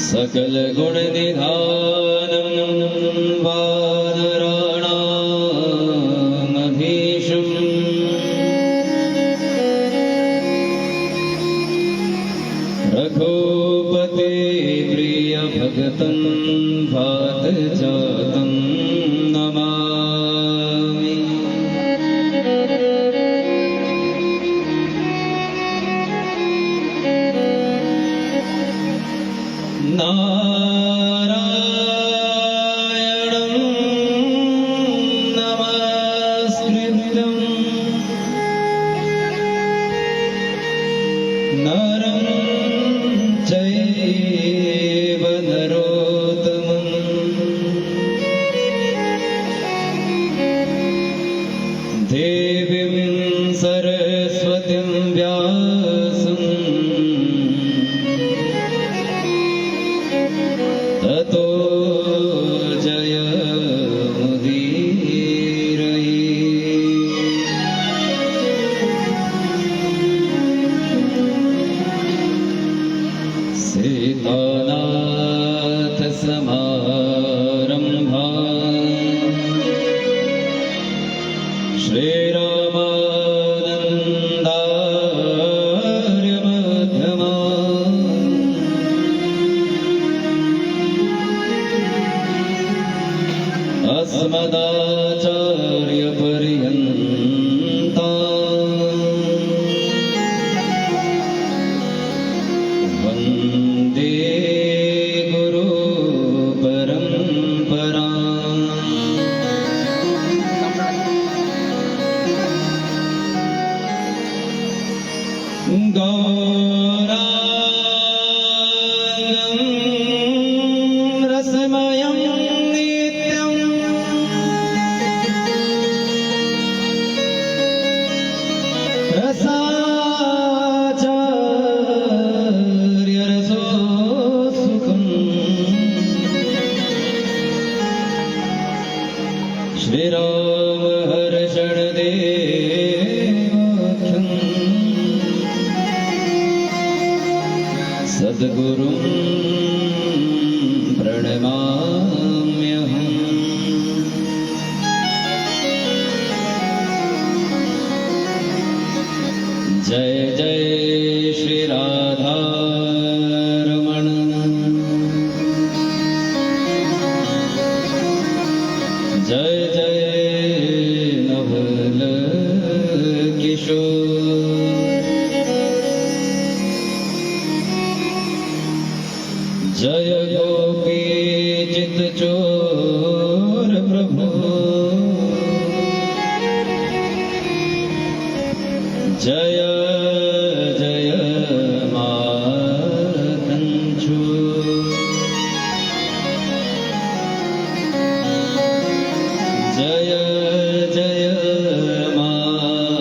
सकल गुण निधानं वानराणामधीशम् रघुपते प्रिय भगतं भात जातं नमामि। नारायणं नमस्कृत्यं नरं चैव नरोत्तमं अस्मदाचार्यपर्यन्ता वन्दे गुरुपरम्परा। गौराङ्गं रसमयं नित्यं रसाचार्यरसोऽसुखम् श्रीराम हर्षणदेवाख्यम् सद्गुरुं प्रणमाम्यहम्। जय जय श्री राधारमण। जय जय नवल किशोर। जय गोपी चित चोर प्रभु। जय जय माखनचो। जय जय माखनचो।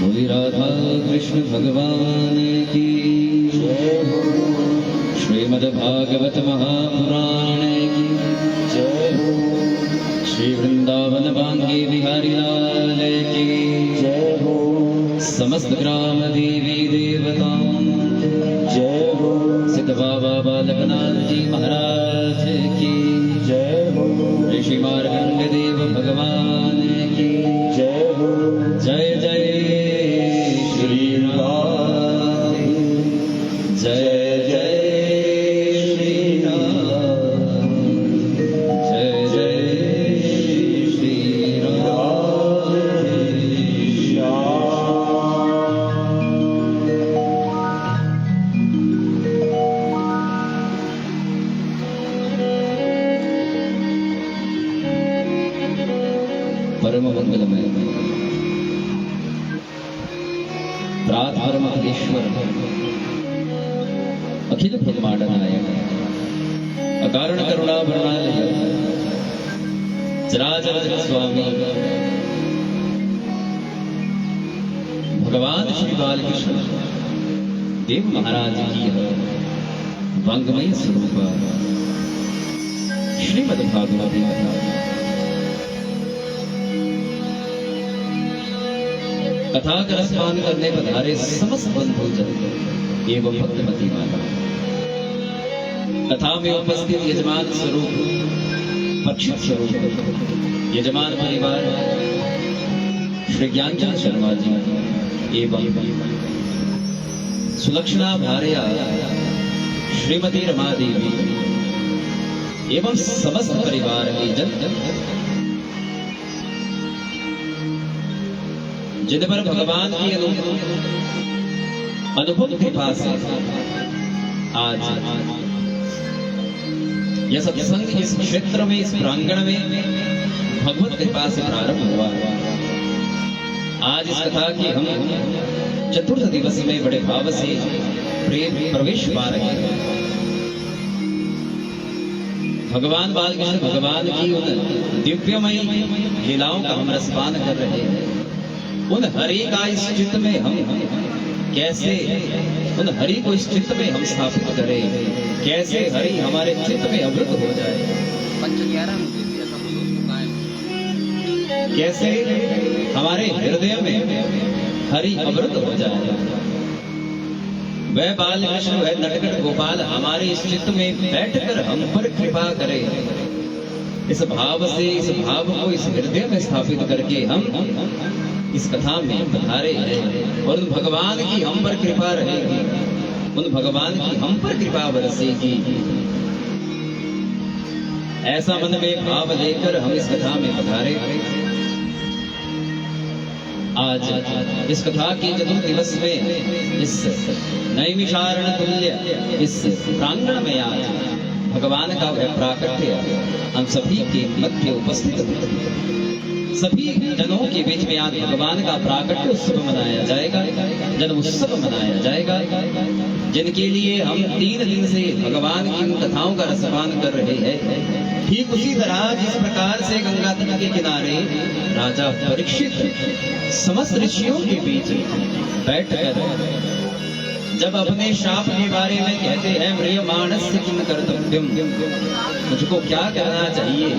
बोली राधा कृष्ण भगवान की जय हो। श्रीमद् भागवत महापुराण की जय हो। श्री वृंदावन बांके बिहारी लाल की जय हो। समस्त ग्राम देवी देवताओं जय हो। सिद्ध बाबा बालकनाथ जी महाराज की जय हो। ऋषि मार्कंड देव भगवान की जय हो। जय जय श्री राम। जय जय श्री राम। जय जय श्री राम। परम मंगलमय प्रातःपरम ईश्वर अखिल ब्रह्मांड नायक अकारण करुणा वर्णालय चराचर जगत स्वामी भगवान श्री बालकृष्ण देव महाराज की वांगमय स्वरूप श्रीमद् भागवत कथा कथा का रसपान करने पधारे समस्त बंधुजन एवं भक्तमती माता। कथा में उपस्थित यजमान स्वरूप पक्षित स्वरूप यजमान परिवार श्री ज्ञानचंद शर्मा जी एवं सुलक्षणा भार्या श्रीमती रमा देवी एवं समस्त परिवार के जन जिन पर भगवान की अनुभव कृपा से आज यह सत्संग इस क्षेत्र में इस प्रांगण में भगवत कृपा से प्रारंभ हुआ। आज इस कथा की हम चतुर्थ दिवस में बड़े भाव से प्रेम प्रवेश पा रहे हैं। भगवान बालकृष्ण भगवान की उन दिव्यमयी लीलाओं का हम रसपान कर रहे हैं। उन हरि का इस चित्त में हम कैसे उन हरि को इस चित्त में हम स्थापित करें, कैसे हरि हमारे चित्त में अमृत हो जाए, कैसे हमारे हृदय में हरि अमृत हो जाए। वह बालकृष्ण वह नटखट गोपाल हमारे इस चित्त में बैठकर हम पर कृपा करे। इस भाव से इस भाव को इस हृदय में स्थापित करके हम इस कथा में पधारे हैं और उन भगवान की हम पर कृपा रहेगी, उन भगवान की हम पर कृपा बरसेगी। ऐसा मन में भाव लेकर हम इस कथा में पधारे। आज इस कथा के जन्मदिवस में इस नैमिषारण्य तुल्य इस प्रांगण में आज भगवान का वह प्राकट्य हम सभी के मध्य उपस्थित है। सभी जनों के बीच में आज भगवान का प्राकट्य उत्सव मनाया जाएगा, जन्म उत्सव मनाया जाएगा, जिनके लिए हम 3 दिन से भगवान की उन कथाओं का रसपान कर रहे हैं। ठीक उसी तरह जिस प्रकार से गंगा तट के किनारे राजा परीक्षित समस्त ऋषियों के बीच बैठकर जब अपने शाप के बारे में कहते हैं, म्रियमाणस्य किम कर्तव्यम, मुझको क्या करना चाहिए,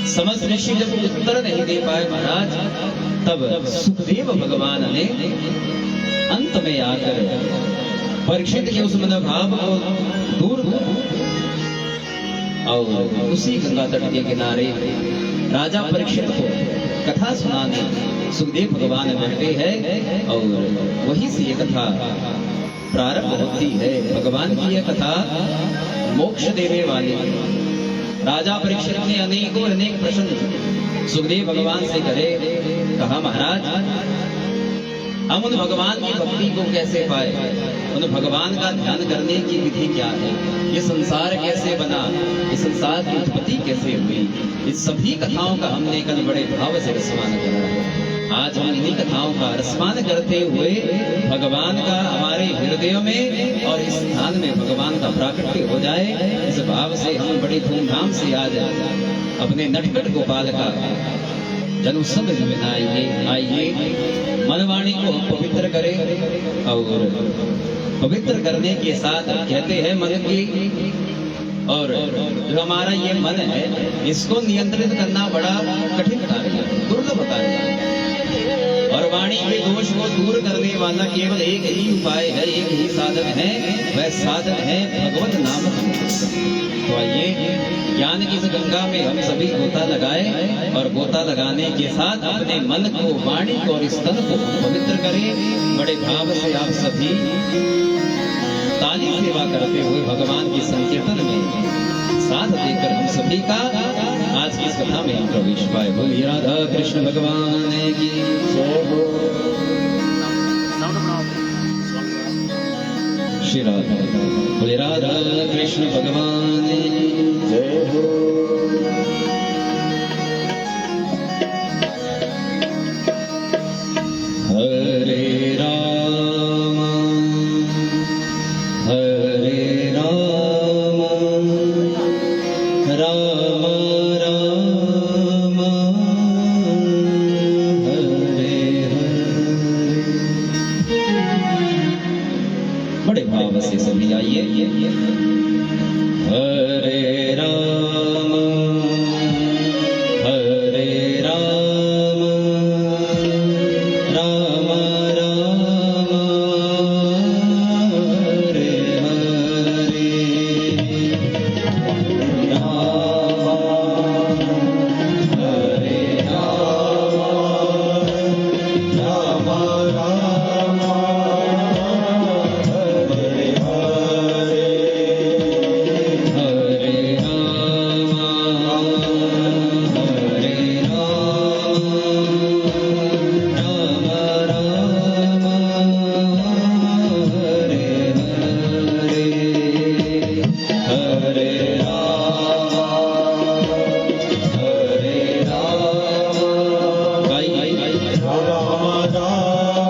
समस्त ऋषि जब उत्तर नहीं दे पाए महाराज, तब सुखदेव भगवान ने अंत में आकर परीक्षित के उस मनोभाव को दूर और उसी गंगा तट के किनारे राजा परीक्षित को कथा सुनाने सुखदेव भगवान बैठे हैं और वही से ये कथा प्रारंभ होती है। भगवान की यह कथा मोक्ष देने वाली। राजा परीक्षित ने अनेक प्रश्न सुखदेव भगवान से करे। कहा, महाराज हम उन भगवान की भक्ति को कैसे पाए, उन भगवान का ध्यान करने की विधि क्या है, ये संसार कैसे बना, इस संसार की उत्पत्ति कैसे हुई, इस सभी कथाओं का हमने कल बड़े भाव से रसपान करा है। आज हम इन्हीं कथाओं का रसपान करते हुए भगवान का हमारे हृदय में और इस स्थान में भगवान का प्राकट्य हो जाए, इस भाव से हम बड़ी धूमधाम से आज अपने नटखट गोपाल का जन्मोत्सव मनाइए। आइए मनवाणी को पवित्र करें और पवित्र करने के साथ कहते हैं मन की, और जो हमारा ये मन है इसको नियंत्रित करना बड़ा कठिन कार्य है, दुर्लभ कार्य है। और वाणी के दोष को दूर करने वाला केवल एक ही उपाय है, एक ही साधन है, वह साधन है भगवत नाम। तो आइए ज्ञान की इस गंगा में हम सभी गोता लगाए और गोता लगाने के साथ अपने मन को, वाणी को और स्तन को पवित्र करें। बड़े भाव से आप सभी ताली सेवा करते हुए भगवान की संकीर्तन में साथ देकर हम सभी का आज की इस कथा में हम प्रवेश पाए। बोलिए राधा कृष्ण भगवान की जय हो। श्री राधा, बोले राधा कृष्ण भगवान की जय हो। हरे राम हरे राम राम राम हरे हरे। बड़े भाव से सभी आइए। हरे राम हरे राम राम राम हरे हरे। राम हरे राम राम राम हरे हरे। हरे राम हरे राम राम राम हरे हरे। हरे राम हरे राम। गाइए। राम राम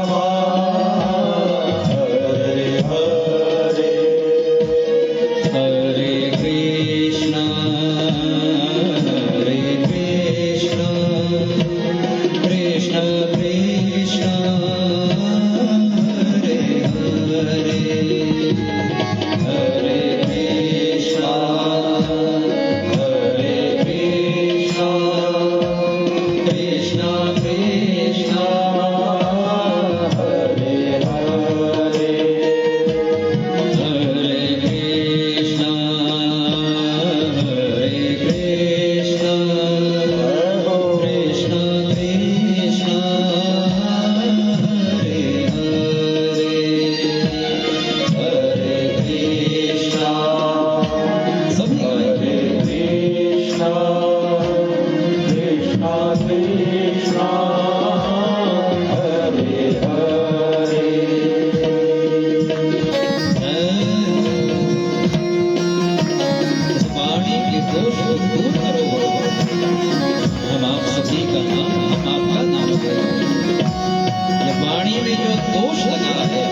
में जो दोष लगा है,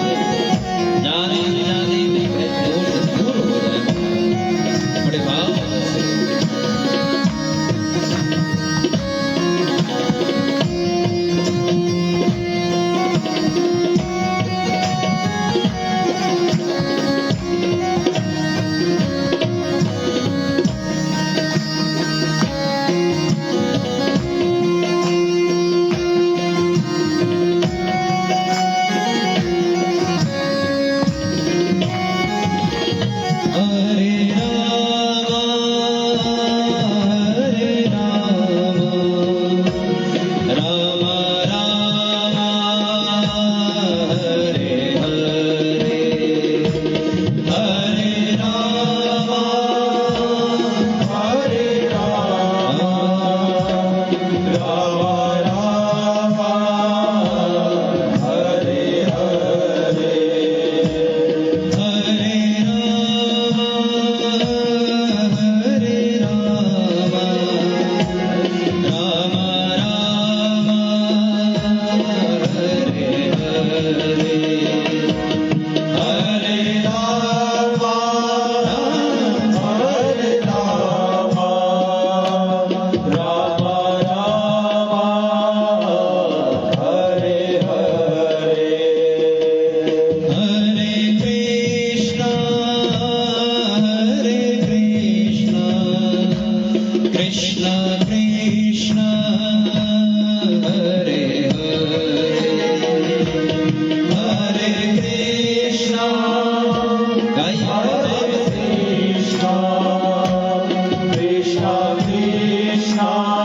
जाने अनजाने में वह दोष दूर हो जाए। बड़े भाव से Hare Krishna, Krishna Krishna, Krishna Krishna.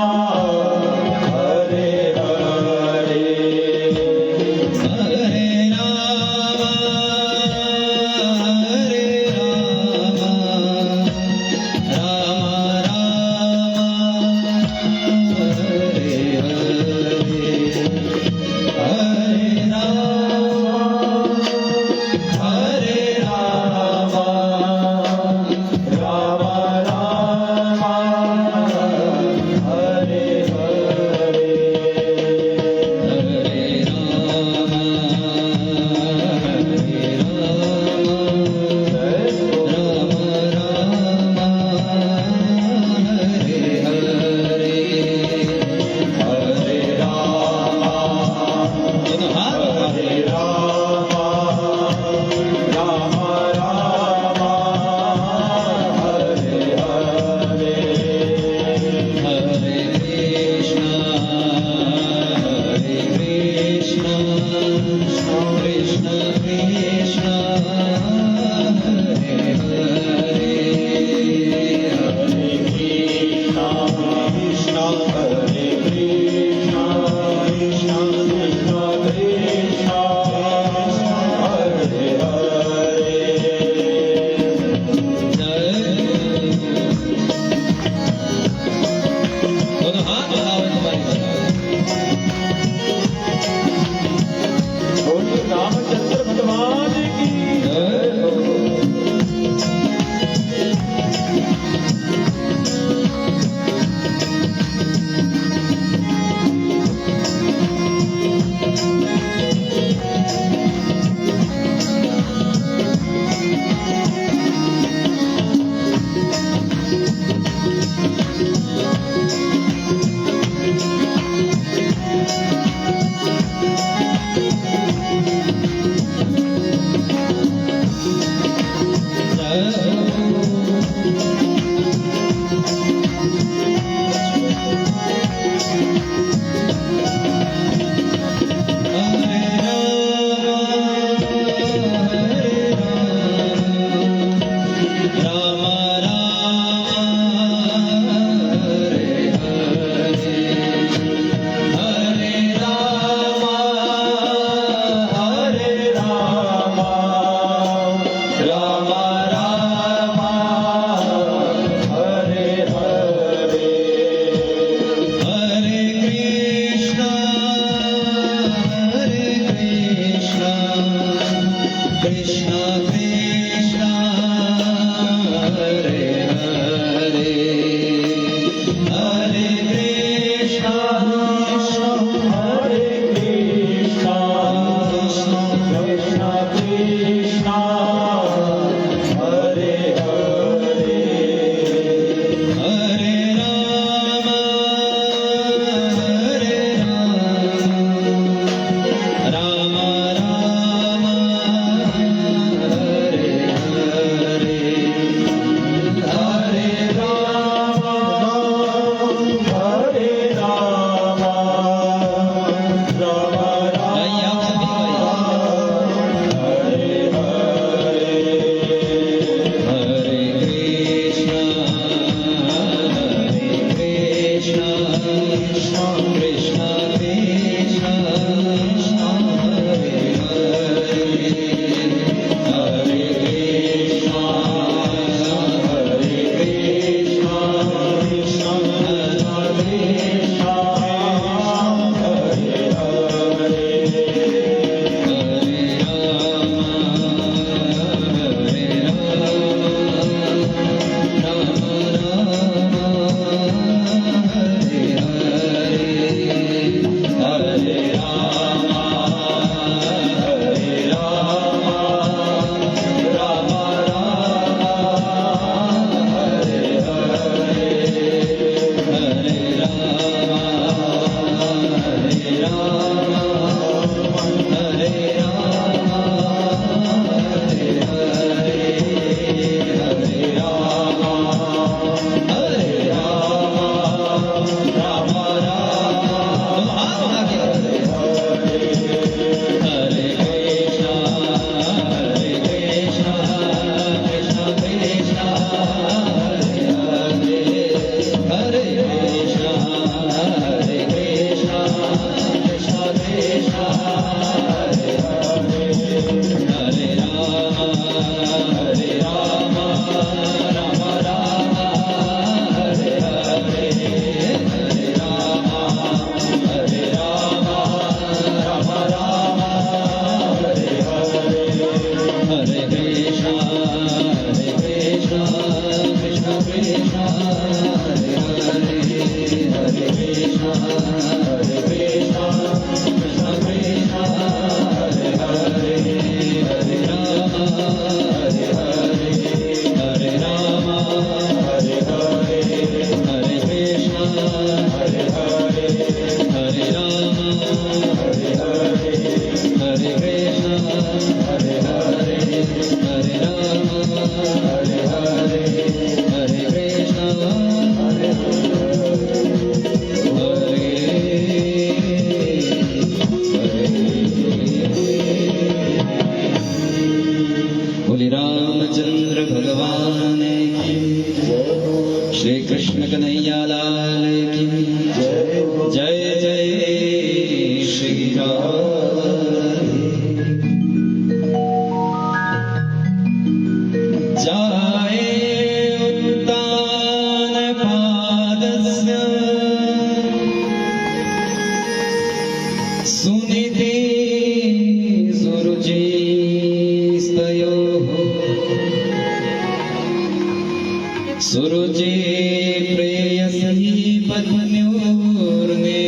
सुरुचे प्रेयसी पत्न्योर्मे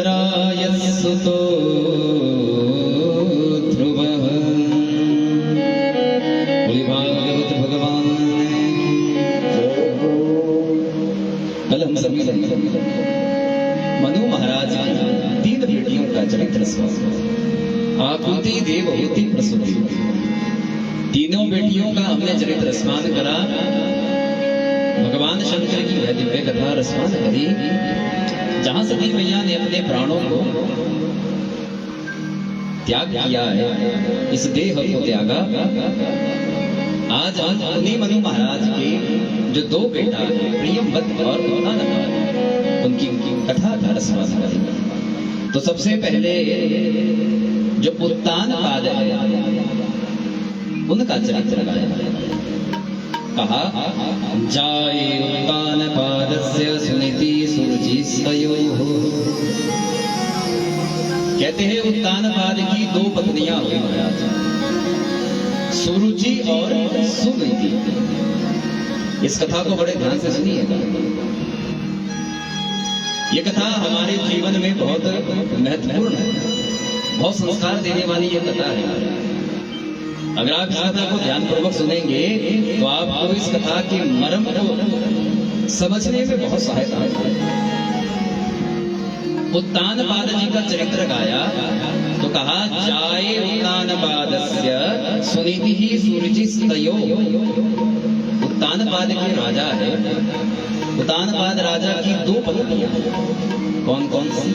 रायस्सुतो ध्रुवः। बोले भागवत भगवान कल हम सभी मनु महाराज की 3 बेटियों का चरित्र स्मरण। आकुति देवहूति प्रसूति, तीनों बेटियों का हमने चरित्र स्मरण करा। भगवान शंकर की वह दिव्य कथा रसपान करी जहां सती मैया ने अपने प्राणों को त्याग किया है, इस देह को त्यागा। आज हम उन्हीं मनु महाराज के जो 2 बेटा है प्रियंवद और उत्तानपाद, उनकी कथा का रसपान करेंगे। तो सबसे पहले जो उत्तानपाद है उनका चरित्र गाया। कहा जाये उत्तानपादस्य सुनीति सुरुचिस्तयोः। कहते हैं उत्तानपाद की 2 पत्नियां हुई महाराज, सुरुचि और सुनीति। इस कथा को बड़े ध्यान से सुनिएगा। ये कथा हमारे जीवन में बहुत महत्वपूर्ण है, बहुत संस्कार देने वाली ये कथा है। अगर आप इस कथा को ध्यानपूर्वक सुनेंगे तो आपको इस कथा के मर्म को समझने में बहुत सहायता होगी। उत्तानपाद जी का चरित्र गाया तो कहा जाये उत्तानपादस्य सुनीति ही सुरुचिस्तयोः। उत्तानपाद के राजा है, उत्तानपाद राजा की 2 पत्नियां, कौन कौन सी?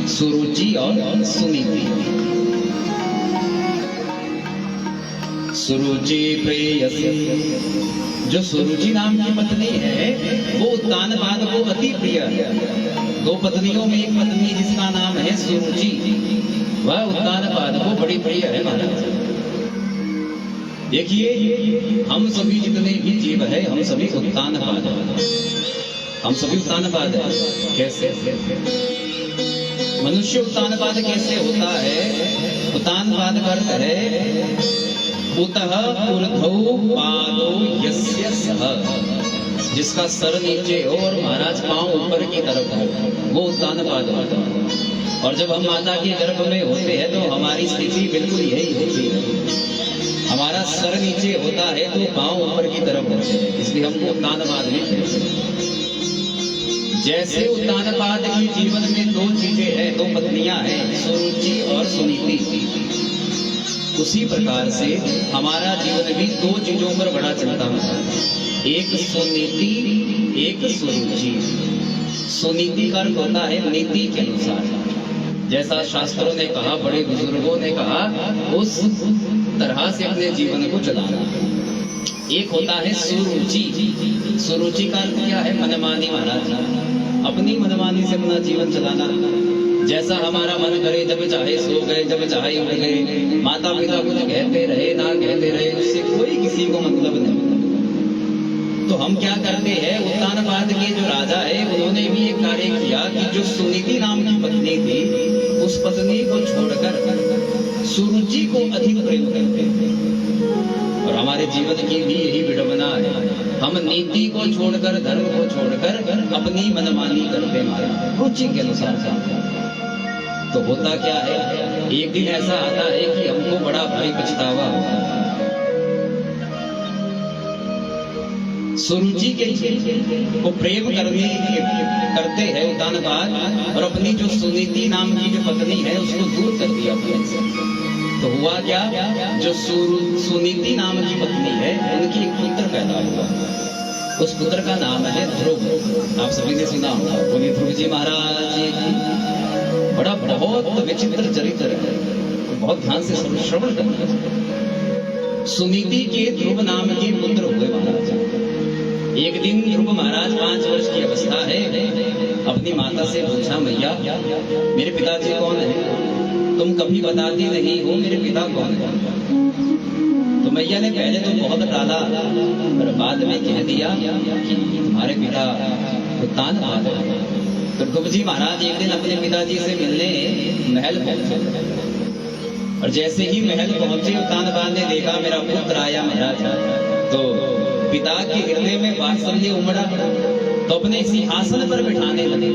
सुरुचि और सुनीति। सुरुचि प्रेयसी, जो सुरुचि नाम की पत्नी है वो उत्तानपाद को अति प्रिय है। 2 पत्नियों में एक पत्नी जिसका नाम है सुरुचि, वह उत्तानपाद को बड़ी प्रिय है महाराज। देखिए हम सभी जितने भी जीव है हम सभी उत्तानपाद हैं, हम सभी उत्तानपाद हैं। कैसे? मनुष्य उत्तानपाद कैसे होता है? उत्तानपाद का अर्थ है उतः ऊर्ध्वौ पादो यस्य सः, जिसका सर नीचे हो और महाराज पांव ऊपर की तरफ हो, वो उत्तानपाद होता है। और जब हम माता के गर्भ में होते हैं तो हमारी स्थिति बिल्कुल यही होती है, हमारा सर नीचे होता है तो पांव ऊपर की तरफ होते हैं, इसलिए हमको उत्तानपाद नहीं कहते। जैसे उत्तानपाद के जीवन में 2 चीजें हैं, 2 पत्नियां हैं, सुरुचि और सुनीति, उसी प्रकार से हमारा जीवन भी 2 चीजों पर बड़ा चलता है, एक सुनीति एक सुरुचि। सुनीति का अर्थ होता है नीति के अनुसार, जैसा शास्त्रों ने कहा, बड़े बुजुर्गों ने कहा, उस तरह से अपने जीवन को चलाना। एक होता है सुरुचि। सुरुचि का अर्थ क्या है? मनमानी महाराज, अपनी मनमानी से अपना जीवन चलाना। जैसा हमारा मन करे, जब चाहे सो गए, जब चाहे उठ गए, माता पिता कुछ कहते रहे ना कहते रहे, उससे कोई किसी को मतलब नहीं। तो हम क्या करते हैं? उत्तानपाद के जो राजा है उन्होंने भी एक कार्य किया कि जो सुनीति नाम की पत्नी थी उस पत्नी को छोड़कर सुरुचि को अधिक प्रेम करते थे। और हमारे जीवन की भी यही विडंबना है, हम नीति को छोड़कर, धर्म को छोड़कर अपनी मनमानी करते हैं रुचि के अनुसार। तो होता क्या है, एक दिन ऐसा आता है कि हमको बड़ा भारी पछतावा होता है। सुरुचि के को प्रेम करते हैं उत्तानपाद, और अपनी जो सुनीति नाम की जो पत्नी है उसको दूर कर दिया अपने से। तो हुआ क्या, जो सुनीति नाम की पत्नी है उनकी एक पुत्र पैदा हुआ, उस पुत्र का नाम है ध्रुव। आप सभी ने सुना होगा, बोलिए ध्रुव जी महाराज की। बड़ा बहुत विचित्र चरित्र है, बहुत ध्यान से श्रवण करना। सुनीति के ध्रुव नाम के पुत्र हुए महाराज। एक दिन ध्रुव महाराज 5 वर्ष की अवस्था है, अपनी माता से पूछा, मैया मेरे पिताजी कौन है? तुम कभी बताती नहीं हो मेरे पिता कौन है। तो मैया ने पहले तो बहुत टाला, पर बाद में कह दिया कि तुम्हारे पिता उत्तानपाद है। तो ध्रुव जी महाराज एक दिन अपने पिताजी से मिलने महल पहुंचे। और जैसे ही महल पहुंचे तानबान ने देखा मेरा पुत्र आया महाराज, तो पिता के हृदय में वात्सल्य उमड़ा, तो अपने सिंहासन पर बिठाने लगे।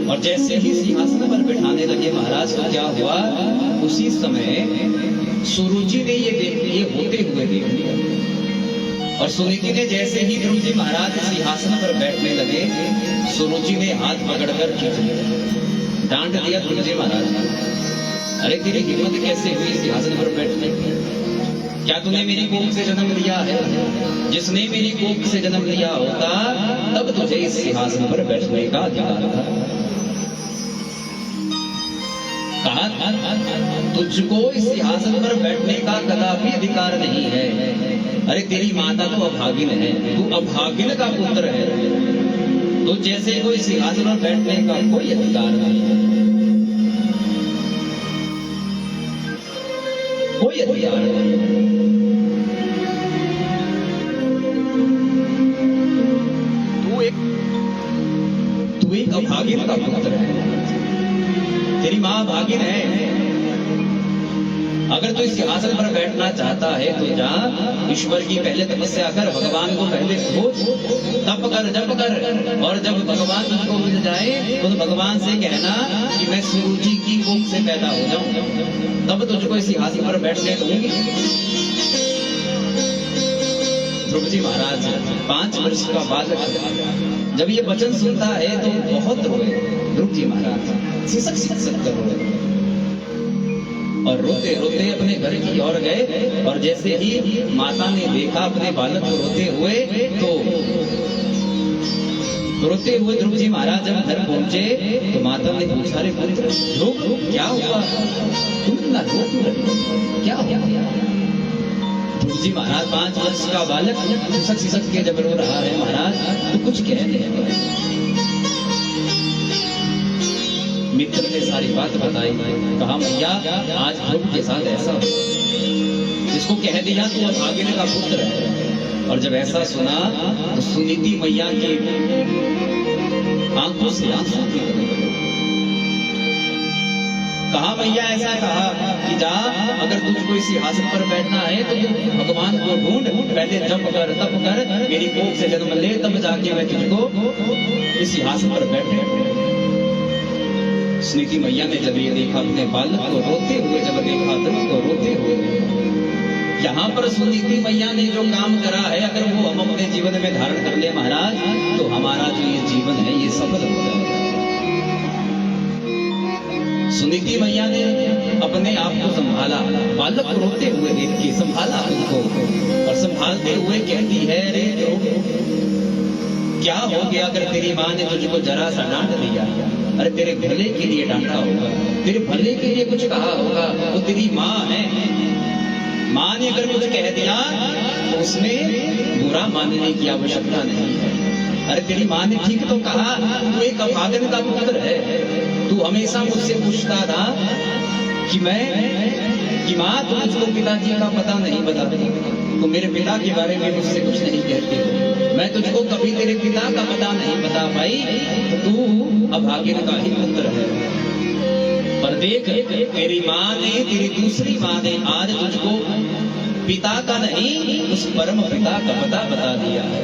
और जैसे ही सिंहासन पर बिठाने लगे महाराज, तो क्या हुआ, उसी समय सुरुचि ने ये होते हुए देख लिया। और सुनीति ने जैसे ही ध्रुव जी महाराज सिंहासन पर बैठने लगे, सुरुचि ने हाथ पकड़कर खींच लिया, डांट दिया ध्रुव जी महाराज, अरे तेरी हिम्मत कैसे हुई सिंहासन पर बैठने की? क्या तूने मेरी कोख से जन्म लिया है? जिसने मेरी कोख से जन्म लिया होता तब तुझे इस सिंहासन पर बैठने का अधिकार था। कहा तुझको इस सिंहासन पर बैठने का कदापि अधिकार नहीं है। अरे तेरी माता तो अभागिन है, तू अभागिन का पुत्र है, तो जैसे कोई सिंहासन पर बैठने का कोई अधिकार नहीं है, कोई अधिकार नहीं। तू एक अभागिन का पुत्र है, तेरी मां भागिन है। अगर तू इस सिंहासन पर बैठना चाहता है तो जा, ईश्वर की पहले तपस्या कर, भगवान को पहले खोज, तप कर, जप कर, और जब भगवान तुझको मिल जाए तो भगवान से कहना कि मैं सुरुचि की कोख से पैदा हो जाऊं, तब तुझको इस सिंहासन पर बैठने दूंगी। ध्रुव जी महाराज 5 वर्ष का बालक जब ये वचन सुनता है तो बहुत रोए। ध्रुव जी महाराज सिसक सिसक कर रोए, और रोते रोते अपने घर की ओर गए। और जैसे ही माता ने देखा अपने बालक को रोते हुए, तो रोते हुए ध्रुव जी महाराज जब घर पहुंचे तो माता ने पूछा, रे पुत्र ध्रुव क्या हुआ, तुम इतना रो क्यों रहे, क्या हुआ? ध्रुव जी महाराज 5 वर्ष का बालक सिसक सिसक के जब रो रहा है महाराज, तो कुछ कह नहीं। मित्र ने सारी बात बताई, कहा भैया आज ध्रुव के साथ ऐसा हो, इसको कह दिया तो अभागिन का पुत्र है। और जब ऐसा सुना तो सुनीति मैया की आंखों से आंसू निकले। कहा मैया ऐसा कहा कि जा, अगर तुझको इस सिंहासन पर बैठना है तो तू भगवान को ढूंढ, पहले जप कर, तप कर, मेरी कोख से जन्म ले, तब जाके मैं तुझको इस सिंहासन पर बैठे। सुनीति मैया ने जब ये देखा, अपने बालक को रोते हुए जब देखा, ध्रुव को रोते हुए, यहाँ पर सुनीति मैया ने जो काम करा है, अगर वो हम अपने जीवन में धारण कर ले महाराज, तो हमारा जो ये जीवन है ये सफल हो जाएगा। सुनीति मैया ने अपने आप को संभाला, बालक को रोते हुए देख के संभाला उनको, और संभालते हुए कहती है, रे क्या हो गया अगर तेरी माँ ने तुझको जरा सा डांट दिया? अरे तेरे भले के लिए डांटा होगा, तेरे भले के लिए कुछ कहा होगा, वो तेरी माँ है। माँ ने अगर कुछ कह दिया तो उसमें बुरा मानने की आवश्यकता नहीं है। अरे तेरी माँ ने ठीक तो कहा, तू एक अभागन का पुत्र है। तू हमेशा मुझसे पूछता था कि माँ तुझको पिताजी का पता नहीं बताती, तो मेरे पिता के बारे में मुझसे कुछ नहीं कहती, मैं तुझको कभी तेरे पिता का पता नहीं बता पाई, तो तू अभागिन का ही पुत्र है। पर देख, तेरी माँ ने, तेरी दूसरी माँ ने आज तुझको पिता का नहीं, उस परम पिता का पता बता दिया है।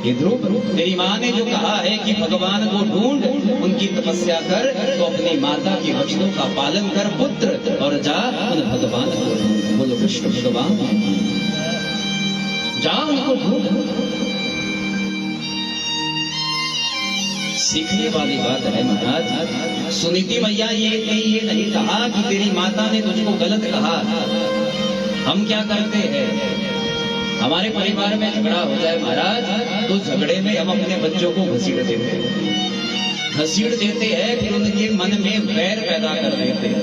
ये ध्रुव, तेरी माँ ने जो कहा है कि भगवान को ढूंढ, उनकी तपस्या कर, तो अपनी माता के वचनों का पालन कर पुत्र, और जा उन भगवान को ढूंढ। बोलो कृष्ण भगवान, जा उनको ढूंढ। सीखने वाली बात है महाराज। सुनीति मैया ये नहीं कहा कि तेरी माता ने तुझको गलत कहा। हम क्या करते हैं, हमारे परिवार में झगड़ा हो जाए महाराज, तो झगड़े में हम अपने बच्चों को घसीट देते हैं, फिर उनके मन में वैर पैदा कर देते हैं,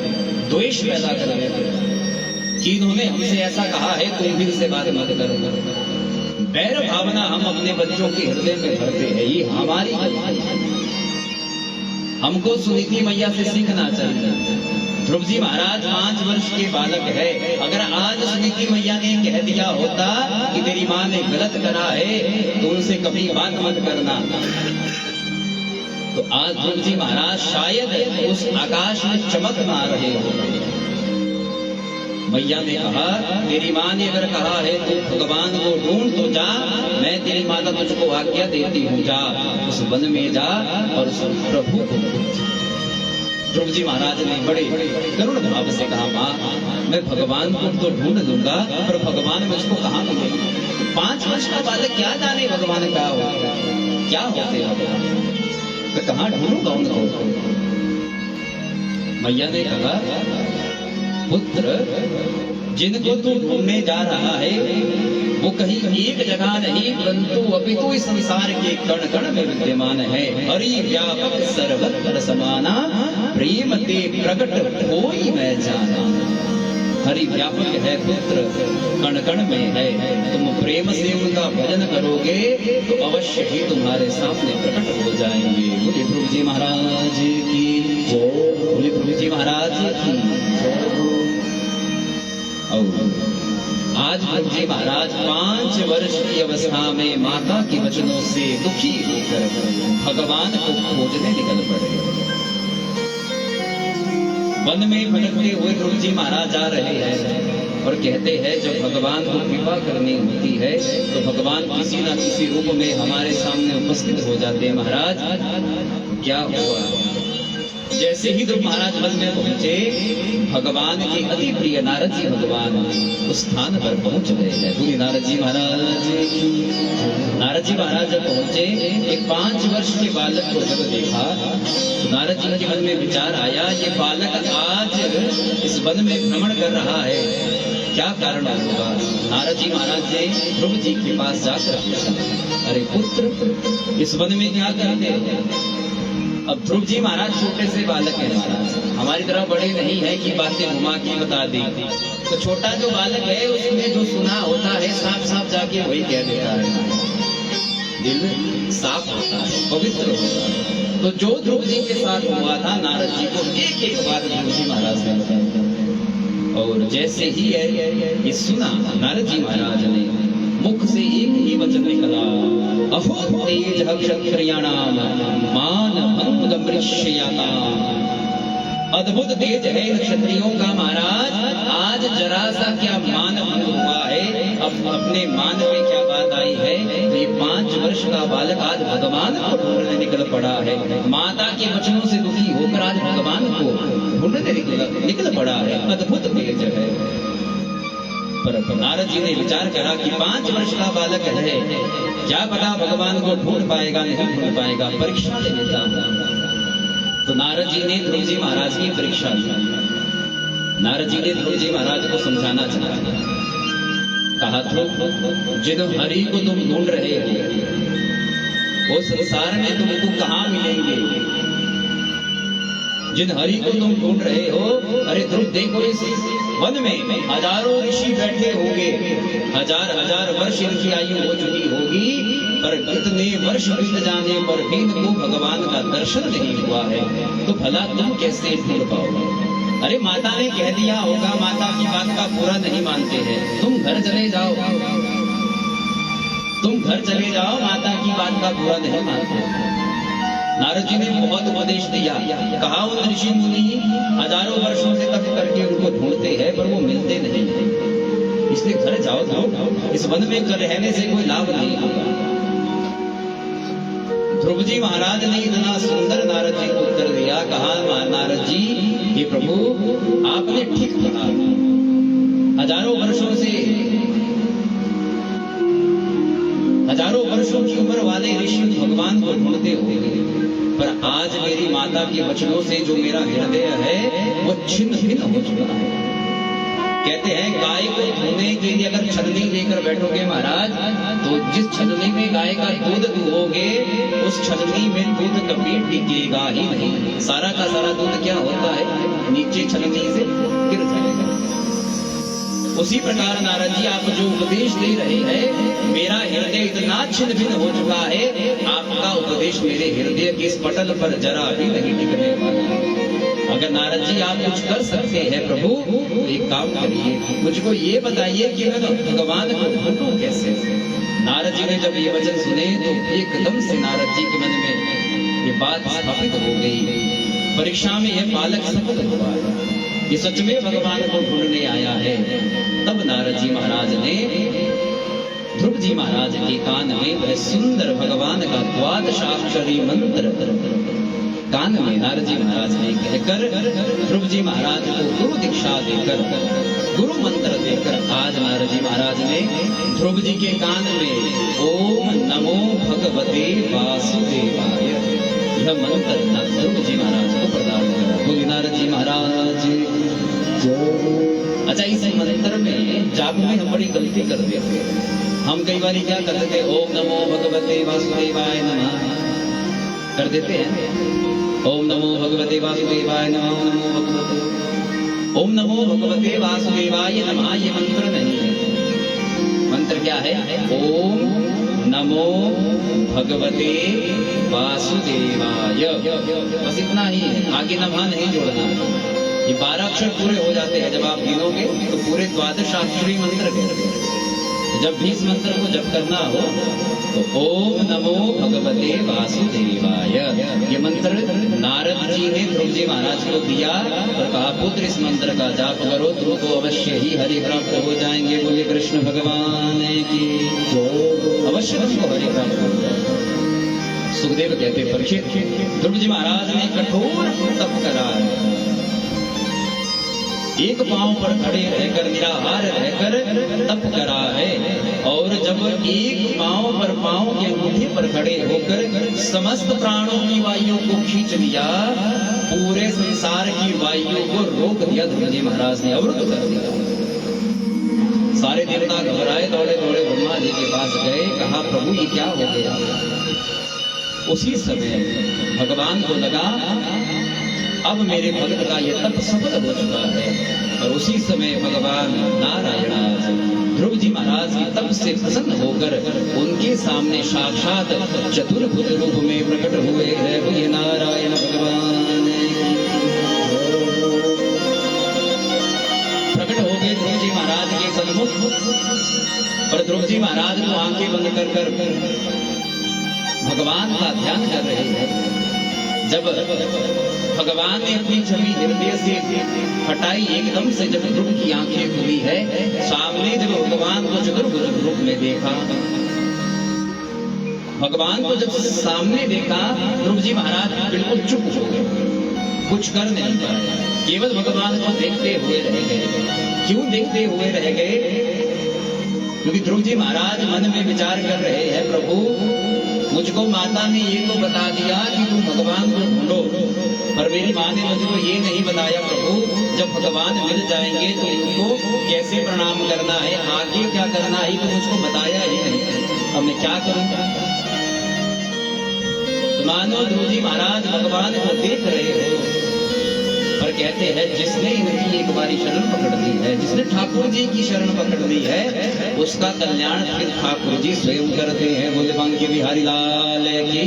द्वेष पैदा कर देते हैं कि इन्होंने हमसे ऐसा कहा है, तुम भी इनसे बात मत करो। वैर भावना हम अपने बच्चों के हृदय में भरते हैं, ये हमारी गलती है। हमको सुनीति मैया से सीखना चाहिए। ध्रुव जी महाराज 5 वर्ष के बालक है, अगर आज सुनीति मैया ने कह दिया होता कि तेरी माँ ने गलत करा है, तो उनसे कभी बात मत करना, तो आज ध्रुव जी महाराज शायद उस आकाश में चमक ना रहे होते। मैया ने कहा तेरी माँ ने अगर कहा है तू भगवान को ढूंढ तो जा, मैं तेरी माता तुझको आज्ञा देती हूँ, जा उस वन में जा और उस प्रभु को। ध्रुव जी महाराज ने बड़े करुण भाव से कहा माँ मैं भगवान को तो ढूंढ लूंगा पर भगवान मुझको कहाँ मिलेंगे? 5 वर्ष का बालक क्या जाने भगवान क्या होगा, क्या होते भगवान, मैं कहाँ ढूंढूंगा उनको? मैया ने कहा पुत्र जिनको तू ढूंढने जा रहा है वो कहीं एक जगह नहीं परंतु अपितु इस संसार के कण कण में विद्यमान है। हरि व्यापक सर्वत्र समाना प्रेम ते प्रकट होई मैं जाना। हरि व्यापक है पुत्र, कण कण में है, तुम प्रेम से उनका भजन करोगे तो अवश्य ही तुम्हारे सामने प्रकट हो जाएंगे। बोले ध्रुव जी महाराज की जय, बोले ध्रुव जी महाराज की जय। और आज ध्रुव जी महाराज 5 वर्ष की अवस्था में माता के वचनों से दुखी होकर भगवान को खोजने निकल पड़े। वन में भटकते हुए ध्रुव जी महाराज जा रहे हैं और कहते हैं जब भगवान को कृपा करनी होती है तो भगवान किसी न किसी रूप में हमारे सामने उपस्थित हो जाते हैं। महाराज क्या हुआ? जैसे ही ध्रुव महाराज वन में पहुंचे भगवान के अति प्रिय नारद जी भगवान उस स्थान पर पहुंच गए हैं। पूरी नारद जी महाराज जब पहुंचे एक 5 वर्ष के बालक को जब देखा तो नारद जी के मन में विचार आया ये बालक आज इस वन में भ्रमण कर रहा है, क्या कारण होगा? नारद जी महाराज ने ध्रुव जी के पास जाकर पूछा अरे पुत्र इस वन में क्या करते हो? अब ध्रुव जी महाराज छोटे से बालक है महाराज, हमारी तरह बड़े नहीं है कि बातें घुमा के बता दी। तो छोटा जो बालक है उसमें जो सुना होता है साफ साफ जाके वही कह देता है, दिल साफ होता है, पवित्र होता है। तो जो ध्रुव जी के साथ हुआ था नारद जी को एक एक बात ध्रुव जी महाराज ने बताया। और जैसे ही ये सुना नारद जी महाराज ने मुख से एक ही वचन निकला अहो तेज क्षत्रियाणाम मान भंग मृष्याणाम। अद्भुत तेज है क्षत्रियों का महाराज, आज जरा सा क्या मान भंग हुआ है। अब अपने मान पे क्या बात आई है? तो ये 5 वर्ष का बालक आज भगवान को ढूंढने निकल पड़ा है। माता के वचनों से दुखी होकर आज भगवान को ढूंढने निकल पड़ा है। अद्भुत तेज है। पर नारद जी ने विचार करा कि 5 वर्ष का बालक है, क्या पता भगवान को ढूंढ पाएगा नहीं ढूंढ पाएगा, परीक्षा ले लेता हूं। तो नारद जी ने ध्रुव जी महाराज की परीक्षा ली। नारद जी ने ध्रुव जी महाराज को समझाना चाहा, कहा ध्रुव जिन हरि को तुम ढूंढ रहे हो वो संसार में तुमको कहां मिलेंगे? जिन हरि को तुम ढूंढ रहे हो, अरे ध्रुव देखो इस वन में हजारों ऋषि बैठे होंगे, हजार वर्ष इनकी आयु हो चुकी होगी, पर कितने वर्ष बीत जाने पर भी इनको भगवान का दर्शन नहीं हुआ है, तो भला तुम कैसे ढूंढ पाओगे? अरे माता ने कह दिया होगा, माता की बात का पूरा नहीं मानते हैं, तुम घर चले जाओ, माता की बात का पूरा नहीं मानते। नारद जी ने बहुत उपदेश दिया, कहा उन ऋषि मुनि हजारों वर्षों से तप करके उनको ढूंढते हैं पर वो मिलते नहीं, इसलिए घर जाओ, इस वन में रहने से कोई लाभ नहीं होगा। ध्रुव जी महाराज ने इतना सुंदर नारद जी को उत्तर दिया, कहा नारद जी हे प्रभु आपने ठीक कहा, हजारों वर्षों की उम्र वाले ऋषि भगवान को ढूंढते होंगे, पर आज मेरी माता के वचनों से जो मेरा हृदय है वो छिन्न भिन्न हो चुका है। कहते हैं गाय को धोने के लिए अगर छलनी लेकर बैठोगे महाराज, तो जिस छलनी में गाय का दूध दुहोगे उस छलनी में दूध कभी टिकेगा ही नहीं, सारा का सारा दूध क्या होता है, नीचे छलनी से गिर जाएगा। उसी प्रकार नारद जी आप जो उपदेश दे रहे हैं, मेरा हृदय इतना छिन्न भिन्न हो चुका है, आपका उपदेश मेरे हृदय के इस पटल पर जरा भी नहीं टिकने वाला। अगर नारद जी आप कुछ कर सकते हैं प्रभु, तो एक काम करिए, मुझको ये बताइए कि मैं भगवान को ढूंढूं कैसे। नारद जी ने जब ये वचन सुने तो एकदम से नारद जी के मन में ये बात स्थापित हो गई। परीक्षा में यह बालक सफल हुआ है, ये सच में भगवान को ढूंढने आया है। तब नारद जी महाराज ने ध्रुव जी महाराज के कान में वह सुंदर भगवान का द्वादशाक्षरी मंत्र कान में नारद जी महाराज ने कहकर ध्रुव जी महाराज को गुरु दीक्षा देकर, गुरु मंत्र देकर आज नारद जी महाराज ने ध्रुव जी के कान में ओम नमो भगवते वासुदेवाय यह मंत्र ध्रुव जी महाराज को प्रदान करा। बोले नारद जी महाराज। अच्छा, इस मंत्र में जाप में हम बड़ी गलती कर देते हैं। हम कई बार क्या करते थे, ओम नमो भगवते वासुदेवाय नमः कर देते हैं। ओम नमो भगवते वासुदेवाय नमः, ओम नमो भगवते वासुदेवाय नमः ये मंत्र नहीं है। मंत्र क्या है? ओम नमो भगवते वासुदेवाय, बस इतना ही है, आगे नमः नहीं जोड़ना। ये 12 अक्षर पूरे हो जाते हैं। जब आप गिनोगे तो पूरे द्वादशाक्षरी मंत्र के जब भी इस मंत्र को जप करना हो तो ओम नमो भगवते वासुदेवाय ये मंत्र नारद जी ने ध्रुव जी महाराज को दिया और कहा, पुत्र इस मंत्र का जाप करो, तुमको अवश्य ही हरि प्राप्त हो जाएंगे। बोले कृष्ण भगवान की अवश्य तुमको हरि प्राप्त हो जाएगा। सुखदेव कहते, परीक्षित ध्रुव जी महाराज ने कठोर तप करा, एक पांव पर खड़े रहकर निराहार रहकर तप करा है, और जब एक पांव पर पांव के अंगूठे पर खड़े होकर समस्त प्राणों की वायु को खींच लिया, पूरे संसार की वायु को रोक दिया ध्रुव जी महाराज ने, अवरुद्ध कर दिया। सारे देवता घबराए, दौड़े दौड़े ब्रह्मा जी के पास गए, कहा प्रभु ये क्या हो गया। उसी समय भगवान को लगा अब मेरे भक्त का यह तप सफल हो चुका है, और उसी समय भगवान नारायण ध्रुव जी महाराज के तप से प्रसन्न होकर उनके सामने साक्षात चतुर्भुज रूप में प्रकट हुए हैं। बोलिए नारायण भगवान। प्रकट हो गए ध्रुव जी महाराज के सन्मुख, और ध्रुव जी महाराज को आंखें बंद कर भगवान का ध्यान कर रहे हैं। जब भगवान ने अपनी छवि हृदय से हटाई, एकदम से जब ध्रुव की आंखें खुली है, सामने जब भगवान को चतुर्भुज रूप में देखा, भगवान को जब सामने देखा, ध्रुव जी महाराज बिल्कुल चुप हो गए, कुछ कर नहीं पाए, केवल भगवान को देखते हुए रह गए। क्यों देखते हुए रह गए? क्योंकि ध्रुव जी महाराज मन में विचार कर रहे हैं, प्रभु मुझको माता ने ये तो बता दिया कि तुम भगवान को ढूंढो, पर मेरी माँ ने मुझको ये नहीं बताया प्रभु जब भगवान मिल जाएंगे तो इनको कैसे प्रणाम करना है, आगे क्या करना है, तो मुझको बताया ही नहीं। अब मैं क्या करूंगा? मानो ध्रुव जी महाराज भगवान को देख रहे हो, पर कहते हैं जिसने इनकी एक बारी शरण पकड़ ली है, जिसने ठाकुर जी की शरण पकड़ ली है, उसका कल्याण फिर ठाकुर जी स्वयं करते हैं। बोले बांके बिहारी लाल की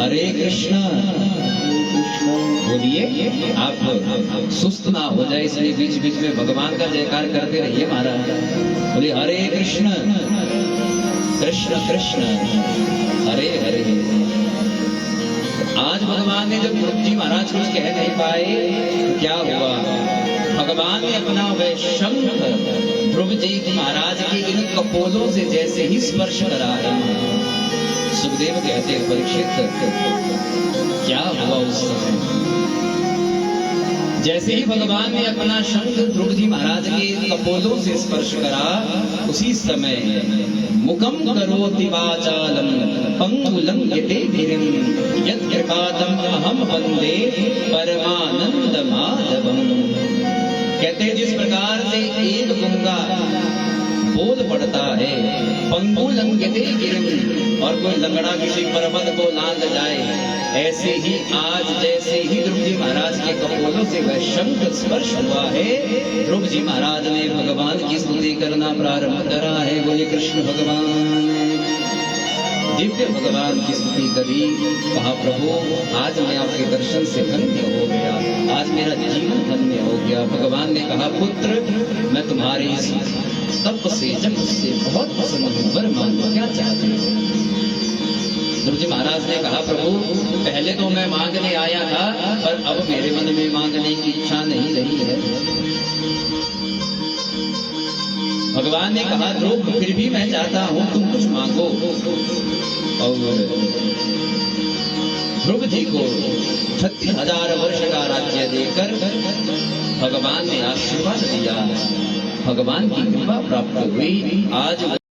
हरे कृष्णा। बोलिए, आप सुस्त ना हो जाए इसलिए बीच बीच में भगवान का जयकार करते रहिए महाराज। बोले हरे कृष्ण कृष्ण कृष्ण हरे हरे। आज भगवान ने जब ध्रुव जी महाराज कुछ कह नहीं पाए तो क्या हुआ? भगवान ने अपना वह शंख ध्रुव जी महाराज के इन कपोलों से जैसे ही स्पर्श करा है। सुखदेव कहते हैं, परीक्षित क्या हुआ उस समय? जैसे ही भगवान ने अपना शंख ध्रुव जी महाराज के कपोलों से स्पर्श करा, उसी समय मुखम करोति वाचालम पंगुलम यते गिरिम यत्कृपातम अहम वंदे परमानंद माधवम। कहते जिस प्रकार से एक गंगा बोल पड़ता है, पंगुलम यते गिरिम, और कोई लंगड़ा किसी पर्वत को लांघ जाए, ऐसे ही आज जैसे ही ध्रुव जी महाराज के कपोलों से वह शंख स्पर्श हुआ है, ध्रुव जी महाराज ने भगवान की स्तुति करना प्रारंभ करा है। बोले कृष्ण भगवान। दिव्य भगवान की स्तुति करी, कहा प्रभु आज मैं आपके दर्शन से धन्य हो गया, आज मेरा जीवन धन्य हो गया। भगवान ने कहा, पुत्र मैं तुम्हारे इस तप से जप से बहुत प्रसन्न हूं, वर मांगो क्या चाहते हो? ध्रुव जी महाराज ने कहा, प्रभु पहले तो मैं मांगने आया था, पर अब मेरे मन में मांगने की इच्छा नहीं रही है। भगवान ने कहा, ध्रुव फिर भी मैं चाहता हूं तुम कुछ मांगो। और ध्रुव जी को 36,000 वर्ष का राज्य देकर भगवान ने आशीर्वाद दिया, भगवान की कृपा प्राप्त हुई। आज